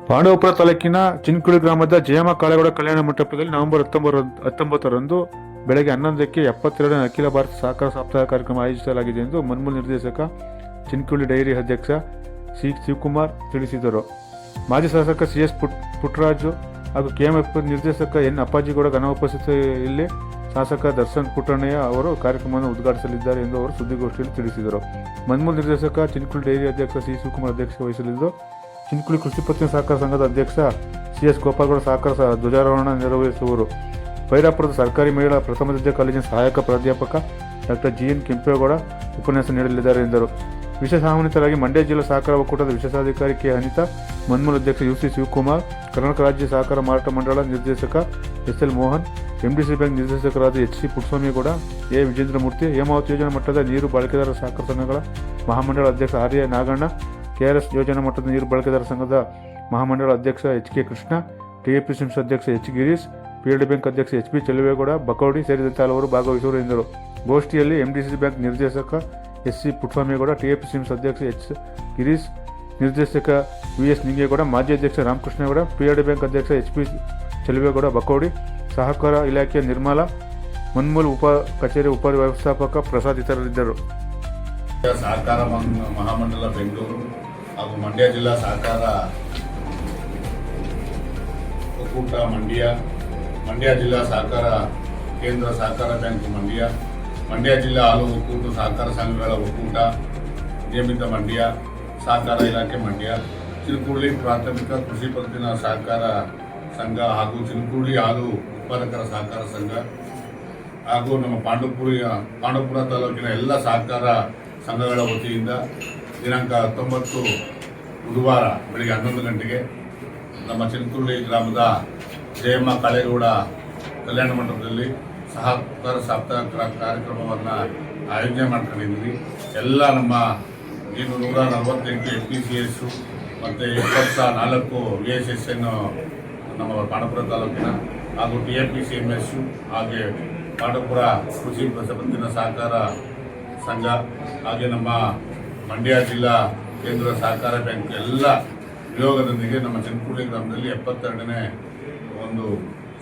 ಪಾಂಡವಪುರ ತಾಲೂಕಿನ ಚಿನ್ಕುಳಿ ಗ್ರಾಮದ ಜಯಮ್ಮ ಕಾಳೇಗೌಡ ಕಲ್ಯಾಣ ಮಂಟಪದಲ್ಲಿ ನವೆಂಬರ್ 19 ಬೆಳಗ್ಗೆ 11ಕ್ಕೆ 72ನೇ ಅಖಿಲ ಭಾರತ ಸಹಕಾರ ಸಪ್ತಾಹ ಕಾರ್ಯಕ್ರಮ ಆಯೋಜಿಸಲಾಗಿದೆ ಎಂದು ಮನ್ಮೂಲ್ ನಿರ್ದೇಶಕ, ಚಿನ್ಕುಳಿ ಡೈರಿ ಅಧ್ಯಕ್ಷ ಸಿ ಶಿವಕುಮಾರ್ ತಿಳಿಸಿದರು. ಮಾಜಿ ಶಾಸಕ CS ಪುಟ್ಟರಾಜು ಹಾಗೂ KMF ನಿರ್ದೇಶಕ N ಅಪ್ಪಾಜಿಗೌಡ ಘನ ಉಪಸ್ಥಿತಿಯಲ್ಲಿ ಶಾಸಕ ದರ್ಶನ್ ಪುಟ್ಟಣ್ಣಯ್ಯ ಅವರು ಕಾರ್ಯಕ್ರಮವನ್ನು ಉದ್ಘಾಟಿಸಲಿದ್ದಾರೆ ಎಂದು ಅವರು ಸುದ್ದಿಗೋಷ್ಠಿಯಲ್ಲಿ ತಿಳಿಸಿದರು. ಮನ್ಮೂಲ್ ನಿರ್ದೇಶಕ, ಚಿನ್ಕುಳಿ ಡೈರಿ ಅಧ್ಯಕ್ಷ ಸಿ ಶಿವಕುಮಾರ್ ಅಧ್ಯಕ್ಷತೆ ವಹಿಸಲಿದ್ದು, ಚಿನ್ಕುಳಿ ಕೃಷಿ ಪತ್ತಿನ ಸಹಕಾರ ಸಂಘದ ಅಧ್ಯಕ್ಷ CS ಗೋಪಾಲಗೌಡ ಸಹಕಾರ ಧ್ವಜಾರೋಹಣ ನೆರವೇರಿಸುವರು. ಬೈರಾಪುರದ ಸರ್ಕಾರಿ ಮಹಿಳಾ ಪ್ರಥಮ ದರ್ಜೆ ಕಾಲೇಜಿನ ಸಹಾಯಕ ಪ್ರಾಧ್ಯಾಪಕ ಡಾಕ್ಟರ್ GN ಕೆಂಪೇಗೌಡ ಉಪನ್ಯಾಸ ನೀಡಲಿದ್ದಾರೆ ಎಂದರು. ವಿಶೇಷ ಆಹ್ವಾನಿತರಾಗಿ ಮಂಡ್ಯ ಜಿಲ್ಲಾ ಸಹಕಾರ ಒಕ್ಕೂಟದ ವಿಶೇಷಾಧಿಕಾರಿ K ಅನಿತಾ, ಮನ್ಮೂಲ್ ಅಧ್ಯಕ್ಷ UC ಶಿವಕುಮಾರ್, ಕರ್ನಾಟಕ ರಾಜ್ಯ ಸಹಕಾರ ಮಾರಾಟ ಮಂಡಳ ನಿರ್ದೇಶಕ SL ಮೋಹನ್, MDC ಬ್ಯಾಂಕ್ ನಿರ್ದೇಶಕರಾದ HC ಪುಟ್ಟಸ್ವಾಮಿಗೌಡ, A ವಿಜೇಂದ್ರಮೂರ್ತಿ, ಹೇಮಾವತಿ ಯೋಜನಾ ಮಟ್ಟದ ನೀರು ಬಳಕೆದಾರರ ಸಹಕಾರ ಸಂಘಗಳ ಮಹಾಮಂಡಳ ಅಧ್ಯಕ್ಷ RA ನಾಗಣ್ಣ, KRS ಯೋಜನಾ ಮಟ್ಟದ ನೀರು ಬಳಕೆದಾರ ಸಂಘದ ಮಹಾಮಂಡಳ ಅಧ್ಯಕ್ಷ HK ಕೃಷ್ಣ, TAPCMC ಅಧ್ಯಕ್ಷ H ಗಿರೀಶ್, PLD ಬ್ಯಾಂಕ್ ಅಧ್ಯಕ್ಷ HB ಚೆಲುವೇಗೌಡ ಬಕೌಡಿ ಸೇರಿದಂತೆ ಹಲವರು ಭಾಗವಹಿಸುವರು ಎಂದರು. ಗೋಷ್ಠಿಯಲ್ಲಿ MDC ಬ್ಯಾಂಕ್ ನಿರ್ದೇಶಕ SC ಪುಟ್ಟಸ್ವಾಮಿಗೌಡ, TAPCMC ಅಧ್ಯಕ್ಷ H ಗಿರೀಶ್, ನಿರ್ದೇಶಕ VS ನಿಂಗೇಗೌಡ, ಮಾಜಿ ಅಧ್ಯಕ್ಷ ರಾಮಕೃಷ್ಣೇಗೌಡ, PLD ಬ್ಯಾಂಕ್ ಅಧ್ಯಕ್ಷ HB ಚೆಲುವೇಗೌಡ ಬಕೌಡಿ, ಸಹಕಾರ ಇಲಾಖೆಯ ನಿರ್ಮಲಾ, ಮನ್ಮೂಲ್ ಉಪ ಕಚೇರಿ ಉಪ ವ್ಯವಸ್ಥಾಪಕ ಪ್ರಸಾದ್ ಇತರರಿದ್ದರು. ಸಹಕಾರ ಮಹಾಮಂಡಲ ಬೆಂಗಳೂರು ಹಾಗೂ ಮಂಡ್ಯ ಜಿಲ್ಲಾ ಸಹಕಾರ ಒಕ್ಕೂಟ ಮಂಡ್ಯ ಜಿಲ್ಲಾ ಸಹಕಾರ ಕೇಂದ್ರ ಸಹಕಾರ ಬ್ಯಾಂಕ್ ಮಂಡ್ಯ ಜಿಲ್ಲಾ ಹಾಲು ಒಕ್ಕೂಟ ಸಹಕಾರ ಸಂಘಗಳ ಒಕ್ಕೂಟ ನಿಯಮಿತ ಮಂಡ್ಯ, ಸಹಕಾರ ಇಲಾಖೆ ಮಂಡ್ಯ, ಚಿನ್ಕುಳಿ ಪ್ರಾಥಮಿಕ ಕೃಷಿ ಪತ್ತಿನ ಸಹಕಾರ ಸಂಘ ಹಾಗೂ ಚಿನ್ಕುಳಿ ಹಾಲು ಉತ್ಪಾದಕರ ಸಹಕಾರ ಸಂಘ ಹಾಗೂ ನಮ್ಮ ಪಾಂಡವಪುರ ತಾಲೂಕಿನ ಎಲ್ಲ ಸಹಕಾರ ಸಂಘಗಳ ವತಿಯಿಂದ ದಿನಾಂಕ 19 ಬುಧವಾರ ಬೆಳಗ್ಗೆ 11 ಗಂಟೆಗೆ ನಮ್ಮ ಚಿನ್ಕುಳಿ ಗ್ರಾಮದ ಜಯಮ್ಮ ಕಾಳೇಗೌಡ ಕಲ್ಯಾಣ ಮಂಟಪದಲ್ಲಿ ಸಹಕಾರ ಸಪ್ತಾಹ ಕಾರ್ಯಕ್ರಮವನ್ನು ಆಯೋಜನೆ ಮಾಡ್ಕೊಂಡಿದ್ದೀವಿ. ಎಲ್ಲ ನಮ್ಮ 148 FPCS ಮತ್ತು 74 VSSN ನಮ್ಮ ಪಾಂಡವಪುರ ತಾಲೂಕಿನ ಹಾಗೂ TAPCMS ಹಾಗೆ ಪಾಂಡವಪುರ ಕೃಷಿ ಪತ್ತಿನ ಸಹಕಾರ ಸಂಘ ಹಾಗೆ ನಮ್ಮ ಮಂಡ್ಯ ಜಿಲ್ಲಾ ಕೇಂದ್ರ ಸಹಕಾರ ಬ್ಯಾಂಕ್ ಎಲ್ಲ ನಿಯೋಗದೊಂದಿಗೆ ನಮ್ಮ ಚಿನ್ಕುಳಿ ಗ್ರಾಮದಲ್ಲಿ 72ನೇ ಒಂದು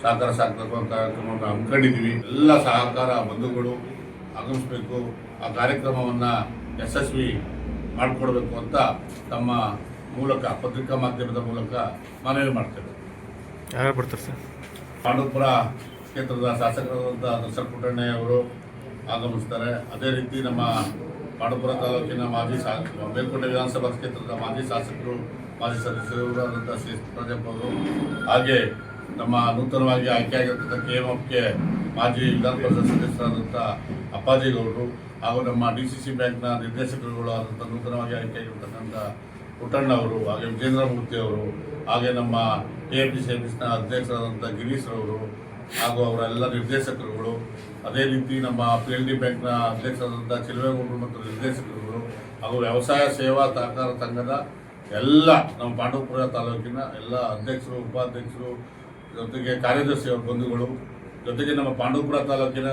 ಸಹಕಾರ ಕಾರ್ಯಕ್ರಮವನ್ನು ಹಮ್ಮಿಕೊಂಡಿದ್ದೀವಿ. ಎಲ್ಲ ಸಹಕಾರ ಬಂಧುಗಳು ಆಗಮಿಸಬೇಕು, ಆ ಕಾರ್ಯಕ್ರಮವನ್ನು ಯಶಸ್ವಿ ಮಾಡಿಕೊಡ್ಬೇಕು ಅಂತ ತಮ್ಮ ಮೂಲಕ ಪತ್ರಿಕಾ ಮಾಧ್ಯಮದ ಮೂಲಕ ಮನವಿ ಮಾಡ್ತೇವೆ. ಯಾರು ಬರ್ತಾರೆ ಸರ್? ಪಾಂಡವಪುರ ಕ್ಷೇತ್ರದ ಶಾಸಕರಾದಂಥ ದರ್ಶನ್ ಪುಟ್ಟಣ್ಣಯ್ಯ ಅವರು ಆಗಮಿಸ್ತಾರೆ. ಅದೇ ರೀತಿ ನಮ್ಮ ಪಾಂಡವಪುರ ತಾಲೂಕಿನ ಮೇಲ್ಕೋಟೆ ವಿಧಾನಸಭಾ ಕ್ಷೇತ್ರದ ಮಾಜಿ ಶಾಸಕರು, ಮಾಜಿ ಸದಸ್ಯರಾದಂಥ CS ಪ್ರದೀಪ್ ಅವರು, ಹಾಗೆ ನಮ್ಮ ನೂತನವಾಗಿ ಆಯ್ಕೆಯಾಗಿರ್ತಕ್ಕಂಥ KMFಗೆ ಮಾಜಿ ವಿಧಾನ ಪರಿಷತ್ ಸದಸ್ಯರಾದಂಥ ಅಪ್ಪಾಜಿಗೌಡರು ಹಾಗೂ ನಮ್ಮ DCC ಬ್ಯಾಂಕ್ನ ನಿರ್ದೇಶಕರುಗಳು ಆದಂಥ ನೂತನವಾಗಿ ಆಯ್ಕೆಯಾಗಿರ್ತಕ್ಕಂಥ ಪುಟ್ಟಣ್ಣ ಅವರು, ಹಾಗೆ ವಿಜೇಂದ್ರಮೂರ್ತಿ ಅವರು, ಹಾಗೆ ನಮ್ಮ TAPCMSನ ಅಧ್ಯಕ್ಷರಾದಂಥ ಗಿರೀಶ್ ಅವರು ಹಾಗೂ ಅವರೆಲ್ಲ ನಿರ್ದೇಶಕರುಗಳು, ಅದೇ ರೀತಿ ನಮ್ಮ PLD ಬ್ಯಾಂಕ್ನ ಅಧ್ಯಕ್ಷರಾದಂಥ ಚೆಲುವೇಗೌಡರು ಮತ್ತು ನಿರ್ದೇಶಕರುಗಳು ಹಾಗೂ ವ್ಯವಸಾಯ ಸೇವಾ ಸಹಕಾರ ಸಂಘದ ಎಲ್ಲ ನಮ್ಮ ಪಾಂಡವಪುರ ತಾಲೂಕಿನ ಎಲ್ಲ ಅಧ್ಯಕ್ಷರು, ಉಪಾಧ್ಯಕ್ಷರು, ಜೊತೆಗೆ ಕಾರ್ಯದರ್ಶಿ ಬಂಧುಗಳು, ಜೊತೆಗೆ ನಮ್ಮ ಪಾಂಡವಪುರ ತಾಲೂಕಿನ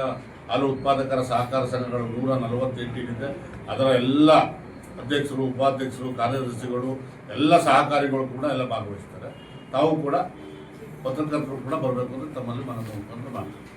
ಹಾಲು ಉತ್ಪಾದಕರ ಸಹಕಾರ ಸಂಘಗಳು 148 ಇದೆ. ಅದರ ಎಲ್ಲ ಅಧ್ಯಕ್ಷರು, ಉಪಾಧ್ಯಕ್ಷರು, ಕಾರ್ಯದರ್ಶಿಗಳು, ಎಲ್ಲ ಸಹಕಾರಿಗಳು ಕೂಡ ಎಲ್ಲ ಭಾಗವಹಿಸ್ತಾರೆ. ತಾವು ಕೂಡ ಪತ್ರಕರ್ತರು ಕೂಡ ಬರಬೇಕು ಅಂತ ತಮ್ಮಲ್ಲಿ ಮನವಿ ಮಾಡ್ತಾರೆ.